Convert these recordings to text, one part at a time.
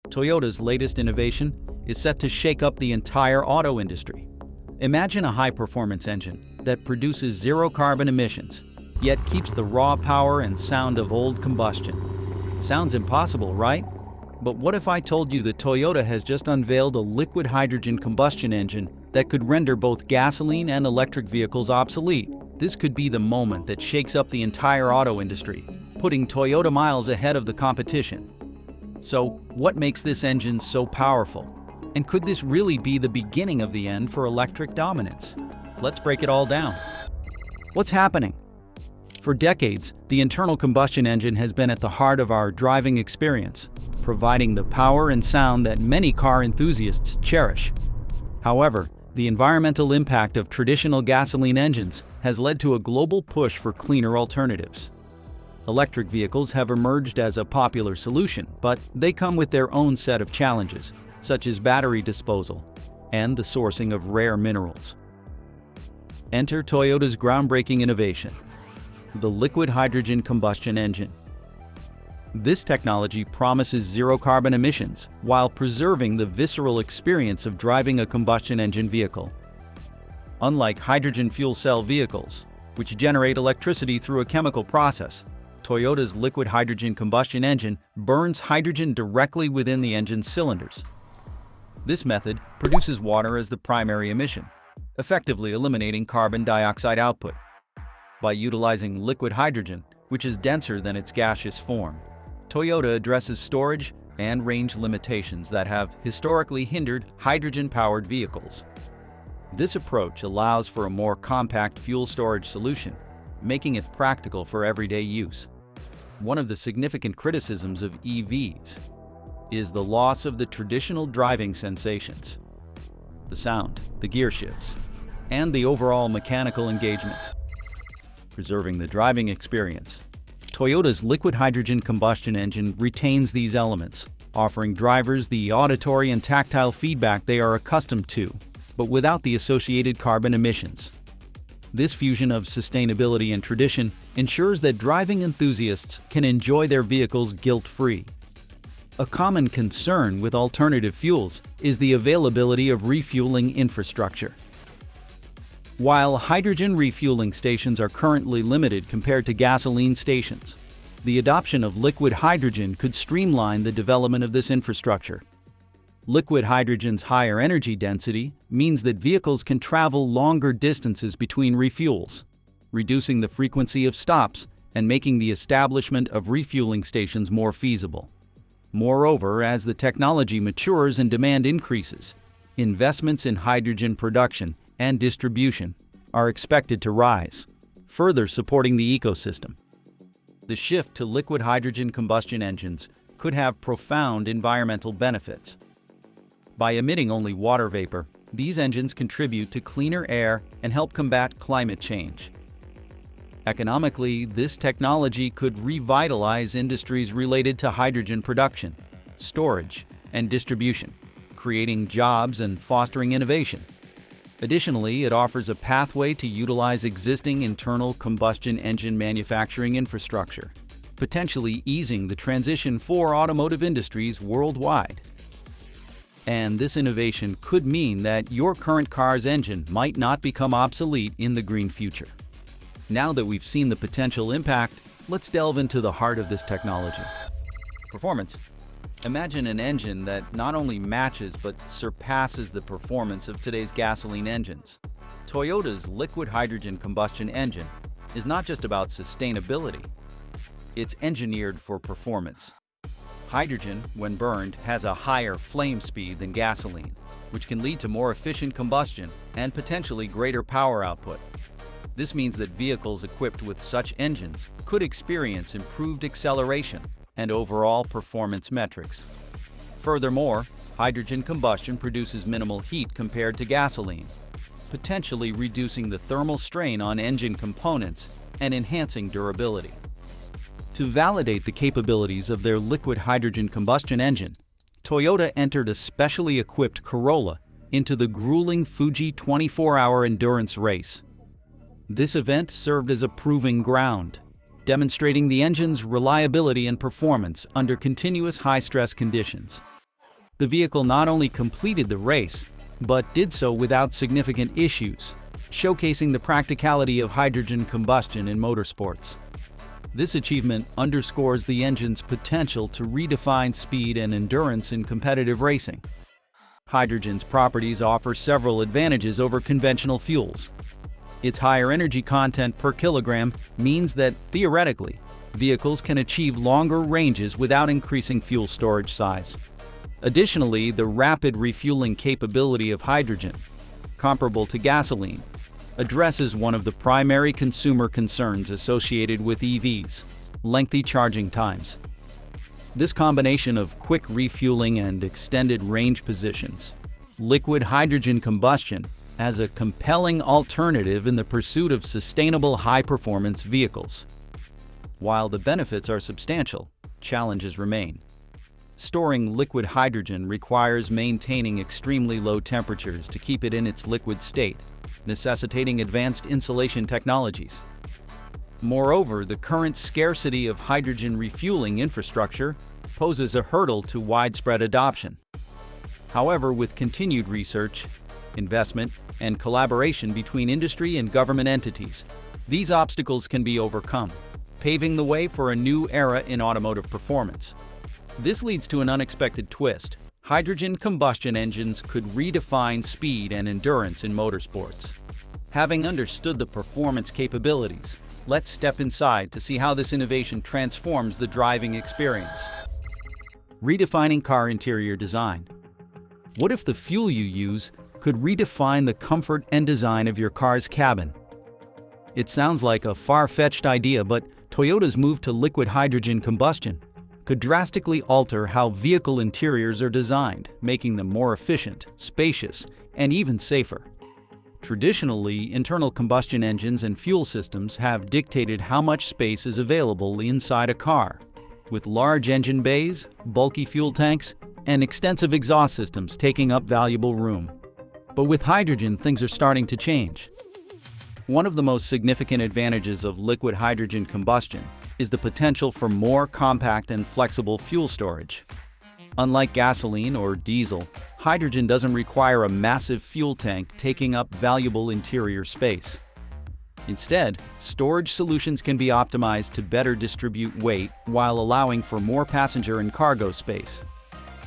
Toyota's latest innovation is set to shake up the entire auto industry. Imagine a high-performance engine that produces zero carbon emissions, yet keeps the raw power and sound of old combustion. Sounds impossible, right? But what if I told you that Toyota has just unveiled a liquid hydrogen combustion engine that could render both gasoline and electric vehicles obsolete? This could be the moment that shakes up the entire auto industry, putting Toyota miles ahead of the competition. So, what makes this engine so powerful? And could this really be the beginning of the end for electric dominance? Let's break it all down. What's happening? For decades, the internal combustion engine has been at the heart of our driving experience, providing the power and sound that many car enthusiasts cherish. However, the environmental impact of traditional gasoline engines has led to a global push for cleaner alternatives. Electric vehicles have emerged as a popular solution, but they come with their own set of challenges, such as battery disposal and the sourcing of rare minerals. Enter Toyota's groundbreaking innovation, the liquid hydrogen combustion engine. This technology promises zero carbon emissions while preserving the visceral experience of driving a combustion engine vehicle. Unlike hydrogen fuel cell vehicles, which generate electricity through a chemical process, Toyota's liquid hydrogen combustion engine burns hydrogen directly within the engine's cylinders. This method produces water as the primary emission, effectively eliminating carbon dioxide output. By utilizing liquid hydrogen, which is denser than its gaseous form, Toyota addresses storage and range limitations that have historically hindered hydrogen-powered vehicles. This approach allows for a more compact fuel storage solution, making it practical for everyday use. One of the significant criticisms of EVs is the loss of the traditional driving sensations, the sound, the gear shifts, and the overall mechanical engagement. Preserving the driving experience, Toyota's liquid hydrogen combustion engine retains these elements, offering drivers the auditory and tactile feedback they are accustomed to, but without the associated carbon emissions. This fusion of sustainability and tradition ensures that driving enthusiasts can enjoy their vehicles guilt-free. A common concern with alternative fuels is the availability of refueling infrastructure. While hydrogen refueling stations are currently limited compared to gasoline stations, the adoption of liquid hydrogen could streamline the development of this infrastructure. Liquid hydrogen's higher energy density means that vehicles can travel longer distances between refuels, reducing the frequency of stops and making the establishment of refueling stations more feasible. Moreover, as the technology matures and demand increases, investments in hydrogen production and distribution are expected to rise, further supporting the ecosystem. The shift to liquid hydrogen combustion engines could have profound environmental benefits. By emitting only water vapor, these engines contribute to cleaner air and help combat climate change. Economically, this technology could revitalize industries related to hydrogen production, storage, and distribution, creating jobs and fostering innovation. Additionally, it offers a pathway to utilize existing internal combustion engine manufacturing infrastructure, potentially easing the transition for automotive industries worldwide. And this innovation could mean that your current car's engine might not become obsolete in the green future. Now that we've seen the potential impact, let's delve into the heart of this technology. Performance. Imagine an engine that not only matches but surpasses the performance of today's gasoline engines. Toyota's liquid hydrogen combustion engine is not just about sustainability, it's engineered for performance. Hydrogen, when burned, has a higher flame speed than gasoline, which can lead to more efficient combustion and potentially greater power output. This means that vehicles equipped with such engines could experience improved acceleration and overall performance metrics. Furthermore, hydrogen combustion produces minimal heat compared to gasoline, potentially reducing the thermal strain on engine components and enhancing durability. To validate the capabilities of their liquid hydrogen combustion engine, Toyota entered a specially equipped Corolla into the grueling Fuji 24-hour endurance race. This event served as a proving ground, demonstrating the engine's reliability and performance under continuous high-stress conditions. The vehicle not only completed the race, but did so without significant issues, showcasing the practicality of hydrogen combustion in motorsports. This achievement underscores the engine's potential to redefine speed and endurance in competitive racing. Hydrogen's properties offer several advantages over conventional fuels. Its higher energy content per kilogram means that, theoretically, vehicles can achieve longer ranges without increasing fuel storage size. Additionally, the rapid refueling capability of hydrogen, comparable to gasoline, addresses one of the primary consumer concerns associated with EVs: lengthy charging times. This combination of quick refueling and extended range positions liquid hydrogen combustion as a compelling alternative in the pursuit of sustainable high-performance vehicles. While the benefits are substantial, challenges remain. Storing liquid hydrogen requires maintaining extremely low temperatures to keep it in its liquid state, necessitating advanced insulation technologies. Moreover, the current scarcity of hydrogen refueling infrastructure poses a hurdle to widespread adoption. However, with continued research, investment, and collaboration between industry and government entities, these obstacles can be overcome, paving the way for a new era in automotive performance. This leads to an unexpected twist. Hydrogen combustion engines could redefine speed and endurance in motorsports. Having understood the performance capabilities, let's step inside to see how this innovation transforms the driving experience. Redefining car interior design. What if the fuel you use could redefine the comfort and design of your car's cabin? It sounds like a far-fetched idea, but Toyota's move to liquid hydrogen combustion could drastically alter how vehicle interiors are designed, making them more efficient, spacious, and even safer. Traditionally, internal combustion engines and fuel systems have dictated how much space is available inside a car, with large engine bays, bulky fuel tanks, and extensive exhaust systems taking up valuable room. But with hydrogen, things are starting to change. One of the most significant advantages of liquid hydrogen combustion is the potential for more compact and flexible fuel storage. Unlike gasoline or diesel, hydrogen doesn't require a massive fuel tank taking up valuable interior space. Instead, storage solutions can be optimized to better distribute weight while allowing for more passenger and cargo space.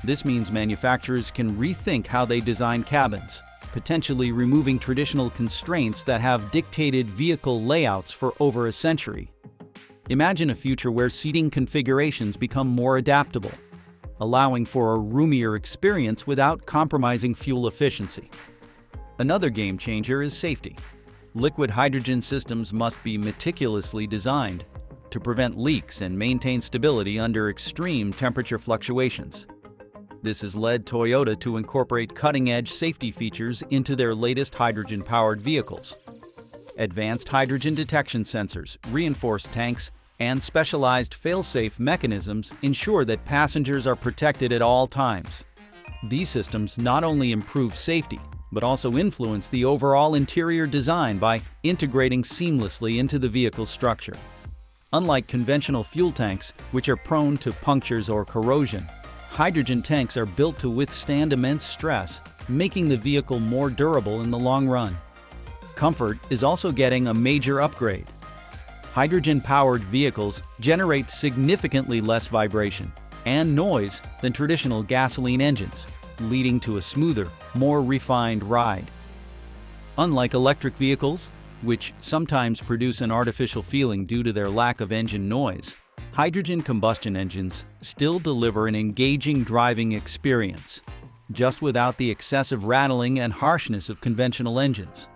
This means manufacturers can rethink how they design cabins, potentially removing traditional constraints that have dictated vehicle layouts for over a century. Imagine a future where seating configurations become more adaptable, allowing for a roomier experience without compromising fuel efficiency. Another game changer is safety. Liquid hydrogen systems must be meticulously designed to prevent leaks and maintain stability under extreme temperature fluctuations. This has led Toyota to incorporate cutting-edge safety features into their latest hydrogen-powered vehicles. Advanced hydrogen detection sensors, reinforced tanks, and specialized fail-safe mechanisms ensure that passengers are protected at all times. These systems not only improve safety, but also influence the overall interior design by integrating seamlessly into the vehicle's structure. Unlike conventional fuel tanks, which are prone to punctures or corrosion, hydrogen tanks are built to withstand immense stress, making the vehicle more durable in the long run. Comfort is also getting a major upgrade. Hydrogen-powered vehicles generate significantly less vibration and noise than traditional gasoline engines, leading to a smoother, more refined ride. Unlike electric vehicles, which sometimes produce an artificial feeling due to their lack of engine noise, hydrogen combustion engines still deliver an engaging driving experience, just without the excessive rattling and harshness of conventional engines.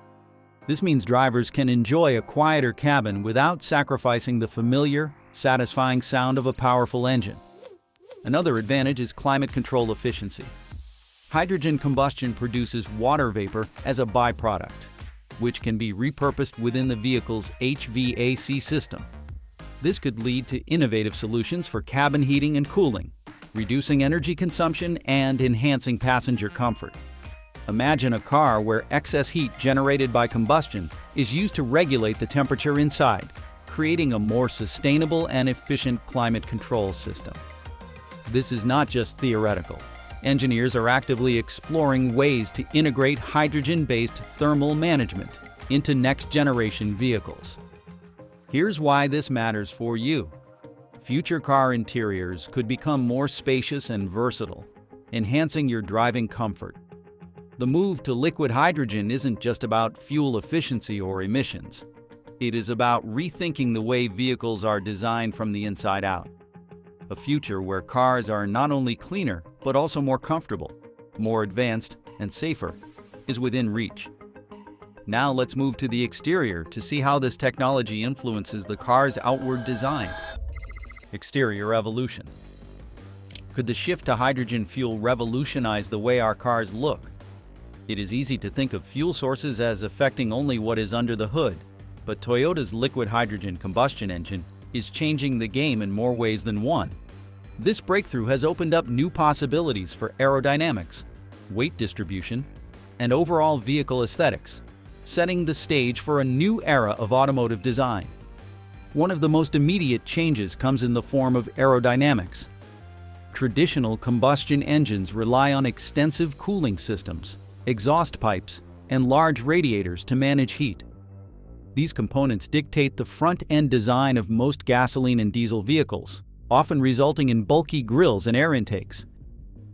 This means drivers can enjoy a quieter cabin without sacrificing the familiar, satisfying sound of a powerful engine. Another advantage is climate control efficiency. Hydrogen combustion produces water vapor as a byproduct, which can be repurposed within the vehicle's HVAC system. This could lead to innovative solutions for cabin heating and cooling, reducing energy consumption and enhancing passenger comfort. Imagine a car where excess heat generated by combustion is used to regulate the temperature inside, creating a more sustainable and efficient climate control system. This is not just theoretical. Engineers are actively exploring ways to integrate hydrogen-based thermal management into next-generation vehicles. Here's why this matters for you. Future car interiors could become more spacious and versatile, enhancing your driving comfort. The move to liquid hydrogen isn't just about fuel efficiency or emissions. It is about rethinking the way vehicles are designed from the inside out. A future where cars are not only cleaner, but also more comfortable, more advanced, and safer is within reach. Now let's move to the exterior to see how this technology influences the car's outward design. Exterior evolution. Could the shift to hydrogen fuel revolutionize the way our cars look? It is easy to think of fuel sources as affecting only what is under the hood, but Toyota's liquid hydrogen combustion engine is changing the game in more ways than one. This breakthrough has opened up new possibilities for aerodynamics, weight distribution, and overall vehicle aesthetics, setting the stage for a new era of automotive design. One of the most immediate changes comes in the form of aerodynamics. Traditional combustion engines rely on extensive cooling systems, exhaust pipes, and large radiators to manage heat. These components dictate the front-end design of most gasoline and diesel vehicles, often resulting in bulky grills and air intakes.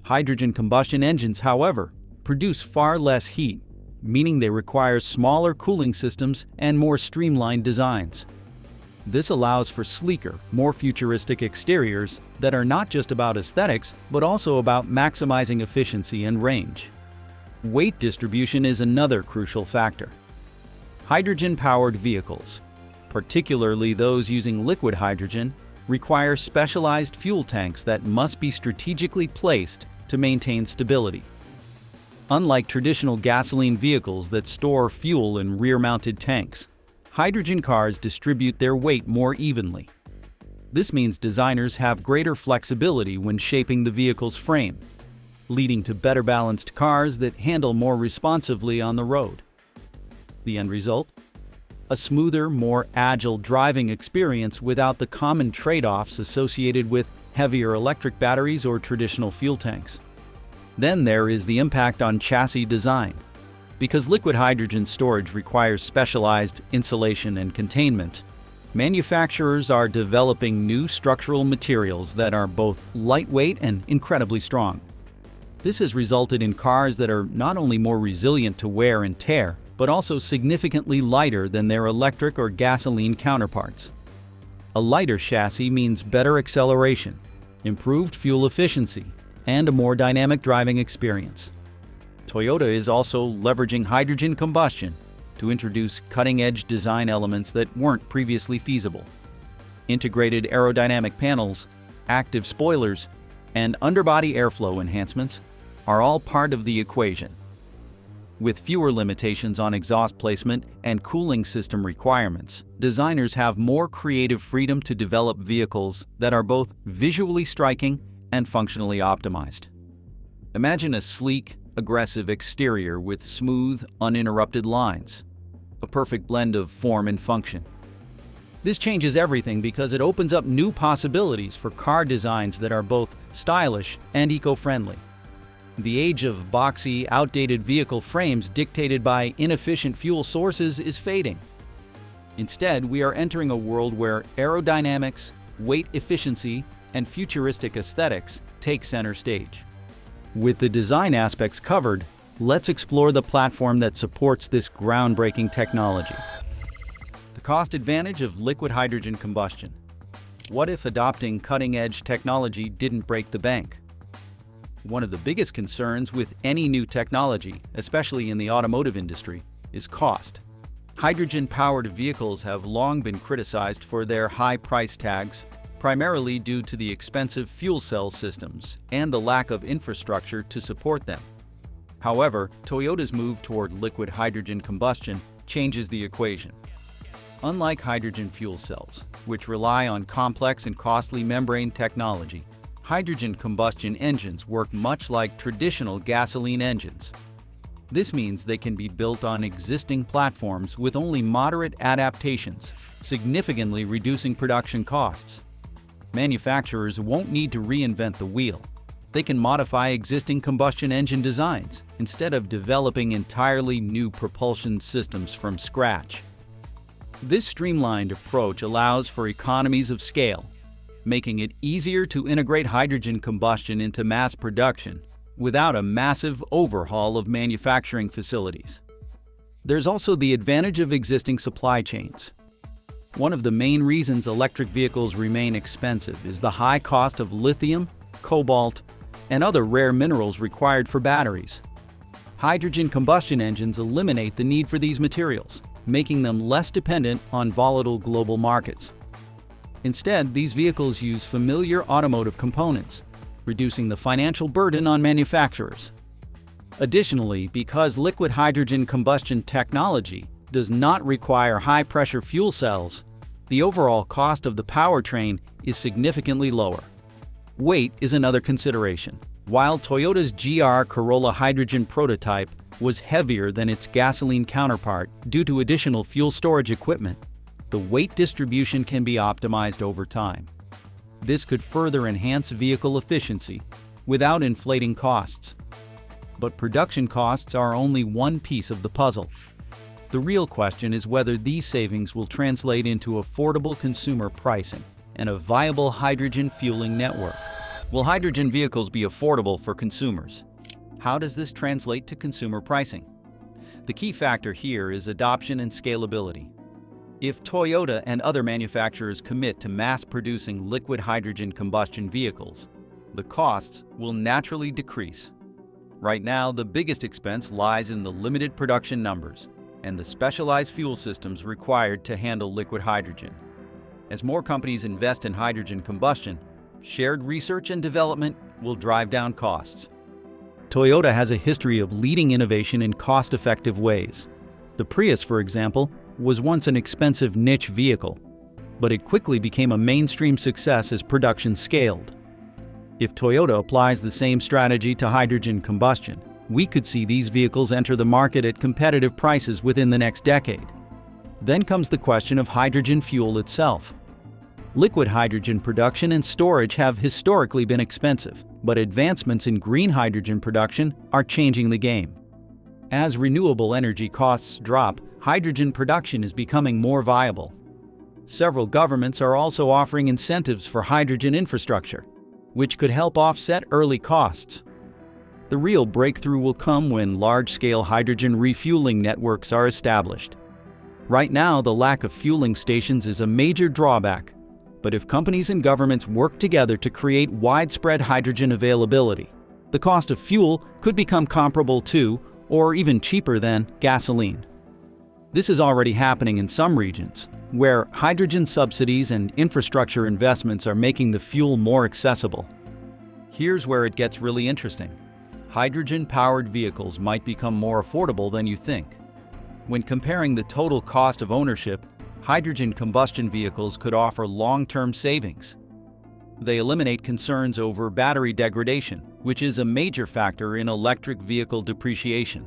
Hydrogen combustion engines, however, produce far less heat, meaning they require smaller cooling systems and more streamlined designs. This allows for sleeker, more futuristic exteriors that are not just about aesthetics, but also about maximizing efficiency and range. Weight distribution is another crucial factor. Hydrogen-powered vehicles, particularly those using liquid hydrogen, require specialized fuel tanks that must be strategically placed to maintain stability. Unlike traditional gasoline vehicles that store fuel in rear-mounted tanks, hydrogen cars distribute their weight more evenly. This means designers have greater flexibility when shaping the vehicle's frame, leading to better balanced cars that handle more responsively on the road. The end result? A smoother, more agile driving experience without the common trade-offs associated with heavier electric batteries or traditional fuel tanks. Then there is the impact on chassis design. Because liquid hydrogen storage requires specialized insulation and containment, manufacturers are developing new structural materials that are both lightweight and incredibly strong. This has resulted in cars that are not only more resilient to wear and tear, but also significantly lighter than their electric or gasoline counterparts. A lighter chassis means better acceleration, improved fuel efficiency, and a more dynamic driving experience. Toyota is also leveraging hydrogen combustion to introduce cutting-edge design elements that weren't previously feasible. Integrated aerodynamic panels, active spoilers, and underbody airflow enhancements are all part of the equation. With fewer limitations on exhaust placement and cooling system requirements, designers have more creative freedom to develop vehicles that are both visually striking and functionally optimized. Imagine a sleek, aggressive exterior with smooth, uninterrupted lines, a perfect blend of form and function. This changes everything because it opens up new possibilities for car designs that are both stylish and eco-friendly. The age of boxy, outdated vehicle frames dictated by inefficient fuel sources is fading. Instead, we are entering a world where aerodynamics, weight efficiency, and futuristic aesthetics take center stage. With the design aspects covered, let's explore the platform that supports this groundbreaking technology. The cost advantage of liquid hydrogen combustion. What if adopting cutting-edge technology didn't break the bank? One of the biggest concerns with any new technology, especially in the automotive industry, is cost. Hydrogen-powered vehicles have long been criticized for their high price tags, primarily due to the expensive fuel cell systems and the lack of infrastructure to support them. However, Toyota's move toward liquid hydrogen combustion changes the equation. Unlike hydrogen fuel cells, which rely on complex and costly membrane technology, hydrogen combustion engines work much like traditional gasoline engines. This means they can be built on existing platforms with only moderate adaptations, significantly reducing production costs. Manufacturers won't need to reinvent the wheel. They can modify existing combustion engine designs instead of developing entirely new propulsion systems from scratch. This streamlined approach allows for economies of scale, making it easier to integrate hydrogen combustion into mass production without a massive overhaul of manufacturing facilities. There's also the advantage of existing supply chains. One of the main reasons electric vehicles remain expensive is the high cost of lithium, cobalt, and other rare minerals required for batteries. Hydrogen combustion engines eliminate the need for these materials, making them less dependent on volatile global markets. Instead, these vehicles use familiar automotive components, reducing the financial burden on manufacturers. Additionally, because liquid hydrogen combustion technology does not require high-pressure fuel cells, the overall cost of the powertrain is significantly lower. Weight is another consideration. While Toyota's GR Corolla hydrogen prototype was heavier than its gasoline counterpart due to additional fuel storage equipment, the weight distribution can be optimized over time. This could further enhance vehicle efficiency without inflating costs. But production costs are only one piece of the puzzle. The real question is whether these savings will translate into affordable consumer pricing and a viable hydrogen fueling network. Will hydrogen vehicles be affordable for consumers? How does this translate to consumer pricing? The key factor here is adoption and scalability. If Toyota and other manufacturers commit to mass-producing liquid hydrogen combustion vehicles, the costs will naturally decrease. Right now, the biggest expense lies in the limited production numbers and the specialized fuel systems required to handle liquid hydrogen. As more companies invest in hydrogen combustion, shared research and development will drive down costs. Toyota has a history of leading innovation in cost-effective ways. The Prius, for example, was once an expensive niche vehicle, but it quickly became a mainstream success as production scaled. If Toyota applies the same strategy to hydrogen combustion, we could see these vehicles enter the market at competitive prices within the next decade. Then comes the question of hydrogen fuel itself. Liquid hydrogen production and storage have historically been expensive, but advancements in green hydrogen production are changing the game. As renewable energy costs drop, hydrogen production is becoming more viable. Several governments are also offering incentives for hydrogen infrastructure, which could help offset early costs. The real breakthrough will come when large-scale hydrogen refueling networks are established. Right now, the lack of fueling stations is a major drawback. But if companies and governments work together to create widespread hydrogen availability, the cost of fuel could become comparable to, or even cheaper than, gasoline. This is already happening in some regions, where hydrogen subsidies and infrastructure investments are making the fuel more accessible. Here's where it gets really interesting. Hydrogen-powered vehicles might become more affordable than you think. When comparing the total cost of ownership, hydrogen combustion vehicles could offer long-term savings. They eliminate concerns over battery degradation, which is a major factor in electric vehicle depreciation.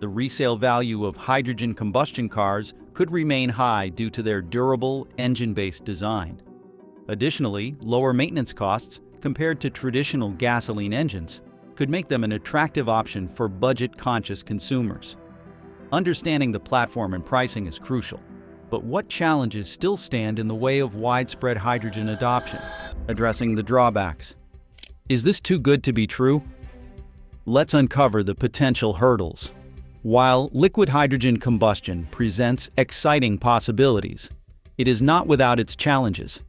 The resale value of hydrogen combustion cars could remain high due to their durable, engine-based design. Additionally, lower maintenance costs compared to traditional gasoline engines could make them an attractive option for budget-conscious consumers. Understanding the platform and pricing is crucial. But what challenges still stand in the way of widespread hydrogen adoption? Addressing the drawbacks. Is this too good to be true? Let's uncover the potential hurdles. While liquid hydrogen combustion presents exciting possibilities, it is not without its challenges.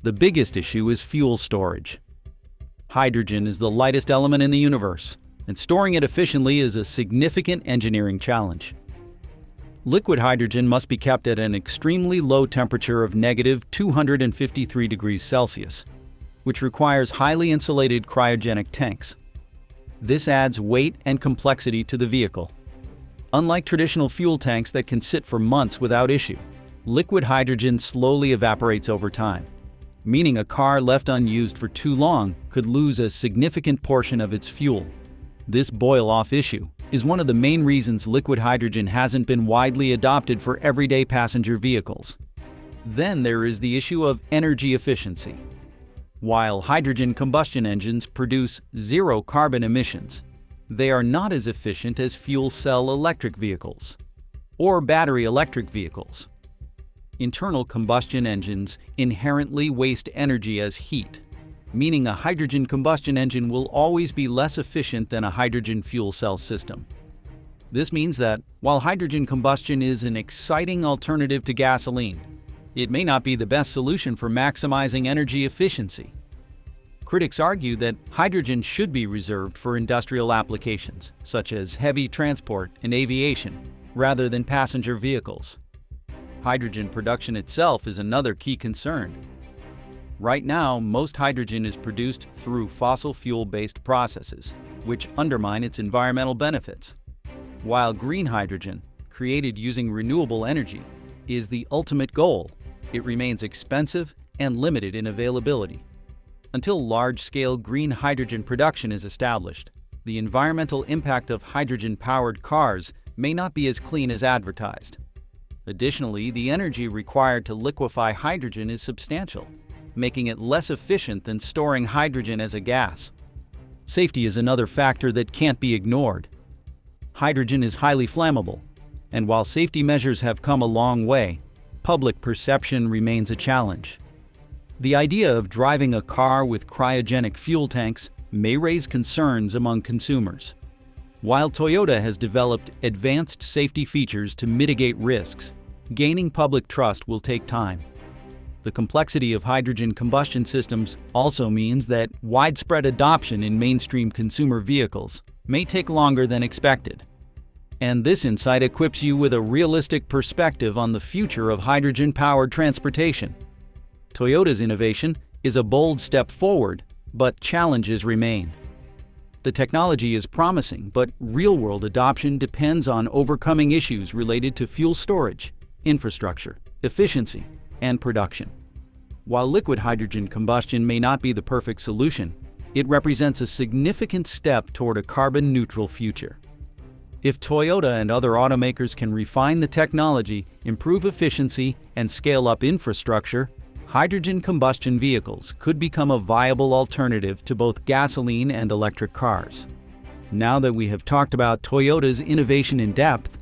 The biggest issue is fuel storage. Hydrogen is the lightest element in the universe, and storing it efficiently is a significant engineering challenge. Liquid hydrogen must be kept at an extremely low temperature of -253 degrees Celsius, which requires highly insulated cryogenic tanks. This adds weight and complexity to the vehicle. Unlike traditional fuel tanks that can sit for months without issue, liquid hydrogen slowly evaporates over time, meaning a car left unused for too long could lose a significant portion of its fuel. This boil-off issue is one of the main reasons liquid hydrogen hasn't been widely adopted for everyday passenger vehicles. Then there is the issue of energy efficiency. While hydrogen combustion engines produce zero carbon emissions, they are not as efficient as fuel cell electric vehicles or battery electric vehicles. Internal combustion engines inherently waste energy as heat, meaning a hydrogen combustion engine will always be less efficient than a hydrogen fuel cell system. This means that while hydrogen combustion is an exciting alternative to gasoline, it may not be the best solution for maximizing energy efficiency. Critics argue that hydrogen should be reserved for industrial applications, such as heavy transport and aviation, rather than passenger vehicles. Hydrogen production itself is another key concern. Right now, most hydrogen is produced through fossil fuel-based processes, which undermine its environmental benefits. While green hydrogen, created using renewable energy, is the ultimate goal, it remains expensive and limited in availability. Until large-scale green hydrogen production is established, the environmental impact of hydrogen-powered cars may not be as clean as advertised. Additionally, the energy required to liquefy hydrogen is substantial, making it less efficient than storing hydrogen as a gas. Safety is another factor that can't be ignored. Hydrogen is highly flammable, and while safety measures have come a long way, public perception remains a challenge. The idea of driving a car with cryogenic fuel tanks may raise concerns among consumers. While Toyota has developed advanced safety features to mitigate risks, gaining public trust will take time. The complexity of hydrogen combustion systems also means that widespread adoption in mainstream consumer vehicles may take longer than expected. And this insight equips you with a realistic perspective on the future of hydrogen-powered transportation. Toyota's innovation is a bold step forward, but challenges remain. The technology is promising, but real-world adoption depends on overcoming issues related to fuel storage, infrastructure, efficiency, and production. While liquid hydrogen combustion may not be the perfect solution, it represents a significant step toward a carbon-neutral future. If Toyota and other automakers can refine the technology, improve efficiency, and scale up infrastructure, hydrogen combustion vehicles could become a viable alternative to both gasoline and electric cars. Now that we have talked about Toyota's innovation in depth,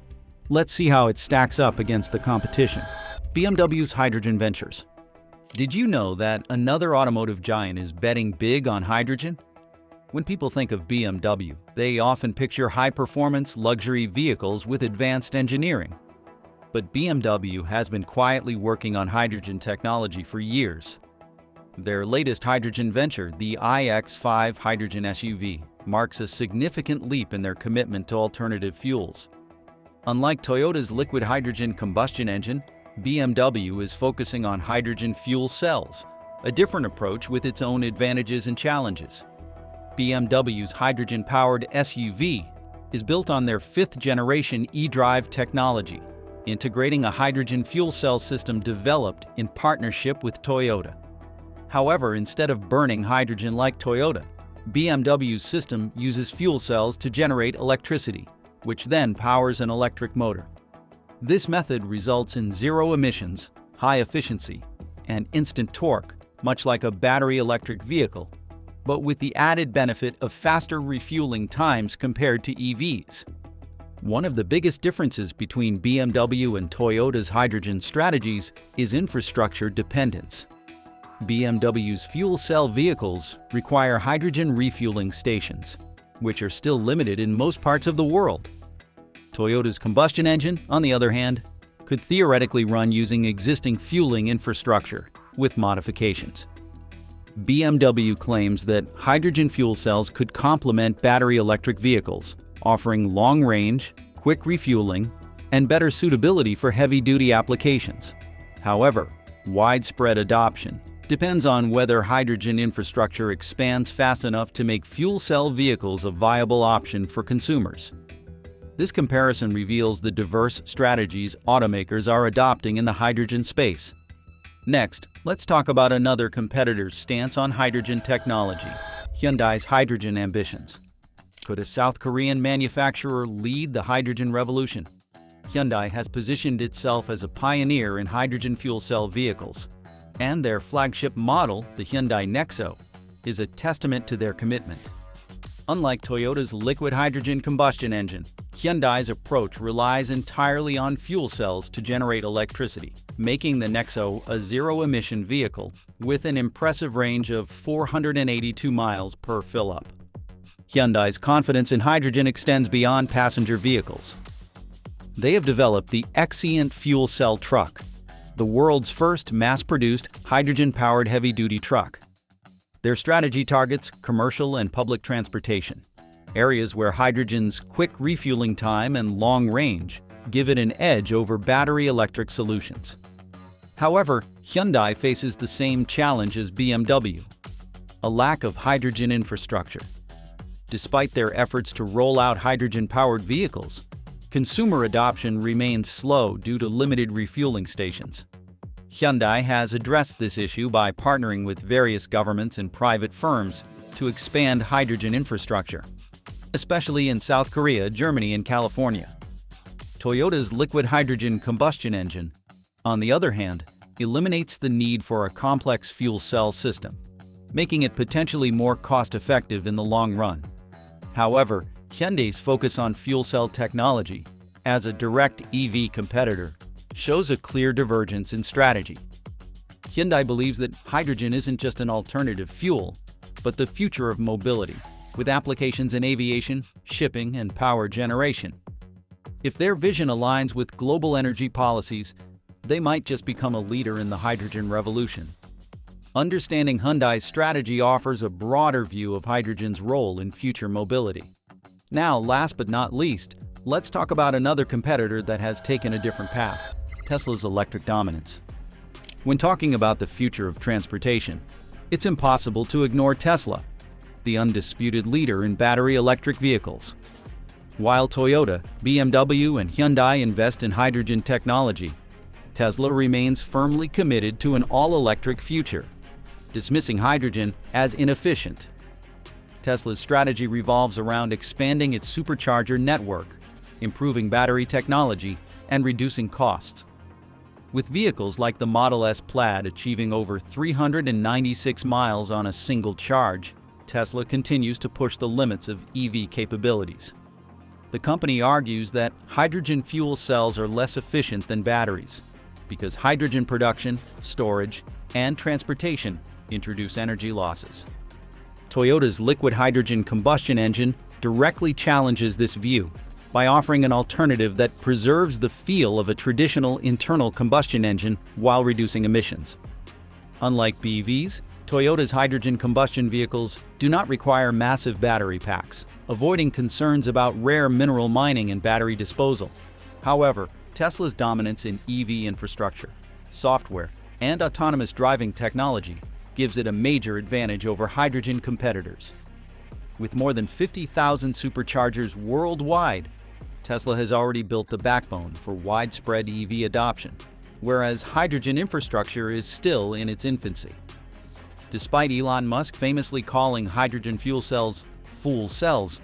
let's see how it stacks up against the competition. BMW's hydrogen ventures. Did you know that another automotive giant is betting big on hydrogen? When people think of BMW, they often picture high-performance luxury vehicles with advanced engineering. But BMW has been quietly working on hydrogen technology for years. Their latest hydrogen venture, the iX5 hydrogen SUV, marks a significant leap in their commitment to alternative fuels. Unlike Toyota's liquid hydrogen combustion engine, BMW is focusing on hydrogen fuel cells, a different approach with its own advantages and challenges. BMW's hydrogen-powered SUV is built on their fifth-generation eDrive technology, integrating a hydrogen fuel cell system developed in partnership with Toyota. However, instead of burning hydrogen like Toyota, BMW's system uses fuel cells to generate electricity, which then powers an electric motor. This method results in zero emissions, high efficiency, and instant torque, much like a battery electric vehicle, but with the added benefit of faster refueling times compared to EVs. One of the biggest differences between BMW and Toyota's hydrogen strategies is infrastructure dependence. BMW's fuel cell vehicles require hydrogen refueling stations, which are still limited in most parts of the world. Toyota's combustion engine, on the other hand, could theoretically run using existing fueling infrastructure with modifications. BMW claims that hydrogen fuel cells could complement battery electric vehicles, offering long-range, quick refueling, and better suitability for heavy-duty applications. However, widespread adoption depends on whether hydrogen infrastructure expands fast enough to make fuel cell vehicles a viable option for consumers. This comparison reveals the diverse strategies automakers are adopting in the hydrogen space. Next, let's talk about another competitor's stance on hydrogen technology: Hyundai's hydrogen ambitions. Could a South Korean manufacturer lead the hydrogen revolution? Hyundai has positioned itself as a pioneer in hydrogen fuel cell vehicles. And their flagship model, the Hyundai Nexo, is a testament to their commitment. Unlike Toyota's liquid hydrogen combustion engine, Hyundai's approach relies entirely on fuel cells to generate electricity, making the Nexo a zero-emission vehicle with an impressive range of 482 miles per fill-up. Hyundai's confidence in hydrogen extends beyond passenger vehicles. They have developed the Exient fuel cell truck, the world's first mass-produced hydrogen-powered heavy-duty truck. Their strategy targets commercial and public transportation, areas where hydrogen's quick refueling time and long range give it an edge over battery electric solutions. However, Hyundai faces the same challenge as BMW: a lack of hydrogen infrastructure. Despite their efforts to roll out hydrogen-powered vehicles, consumer adoption remains slow due to limited refueling stations. Hyundai has addressed this issue by partnering with various governments and private firms to expand hydrogen infrastructure, especially in South Korea, Germany, and California. Toyota's liquid hydrogen combustion engine, on the other hand, eliminates the need for a complex fuel cell system, making it potentially more cost-effective in the long run. However, Hyundai's focus on fuel cell technology as a direct EV competitor shows a clear divergence in strategy. Hyundai believes that hydrogen isn't just an alternative fuel, but the future of mobility, with applications in aviation, shipping, and power generation. If their vision aligns with global energy policies, they might just become a leader in the hydrogen revolution. Understanding Hyundai's strategy offers a broader view of hydrogen's role in future mobility. Now, last but not least, let's talk about another competitor that has taken a different path: Tesla's electric dominance. When talking about the future of transportation, it's impossible to ignore Tesla, the undisputed leader in battery electric vehicles. While Toyota, BMW, and Hyundai invest in hydrogen technology, Tesla remains firmly committed to an all-electric future, dismissing hydrogen as inefficient. Tesla's strategy revolves around expanding its supercharger network, improving battery technology, and reducing costs. With vehicles like the Model S Plaid achieving over 396 miles on a single charge, Tesla continues to push the limits of EV capabilities. The company argues that hydrogen fuel cells are less efficient than batteries because hydrogen production, storage, and transportation introduce energy losses. Toyota's liquid hydrogen combustion engine directly challenges this view by offering an alternative that preserves the feel of a traditional internal combustion engine while reducing emissions. Unlike BEVs, Toyota's hydrogen combustion vehicles do not require massive battery packs, avoiding concerns about rare mineral mining and battery disposal. However, Tesla's dominance in EV infrastructure, software, and autonomous driving technology gives it a major advantage over hydrogen competitors. With more than 50,000 superchargers worldwide, Tesla has already built the backbone for widespread EV adoption, whereas hydrogen infrastructure is still in its infancy. Despite Elon Musk famously calling hydrogen fuel cells "fool cells,"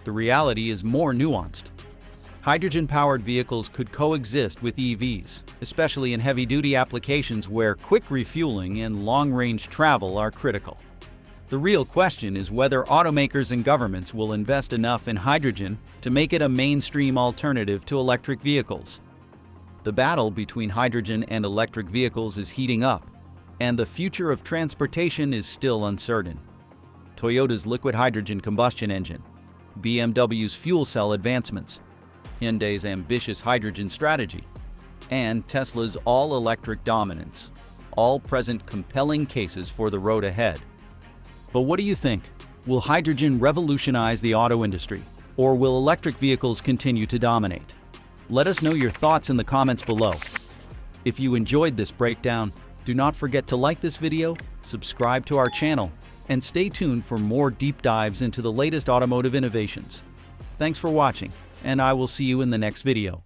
the reality is more nuanced. Hydrogen-powered vehicles could coexist with EVs, especially in heavy-duty applications where quick refueling and long-range travel are critical. The real question is whether automakers and governments will invest enough in hydrogen to make it a mainstream alternative to electric vehicles. The battle between hydrogen and electric vehicles is heating up, and the future of transportation is still uncertain. Toyota's liquid hydrogen combustion engine, BMW's fuel cell advancements, Hyundai's ambitious hydrogen strategy, and Tesla's all-electric dominance all present compelling cases for the road ahead. But what do you think? Will hydrogen revolutionize the auto industry, or will electric vehicles continue to dominate? Let us know your thoughts in the comments below. If you enjoyed this breakdown, do not forget to like this video, subscribe to our channel, and stay tuned for more deep dives into the latest automotive innovations. Thanks for watching, and I will see you in the next video.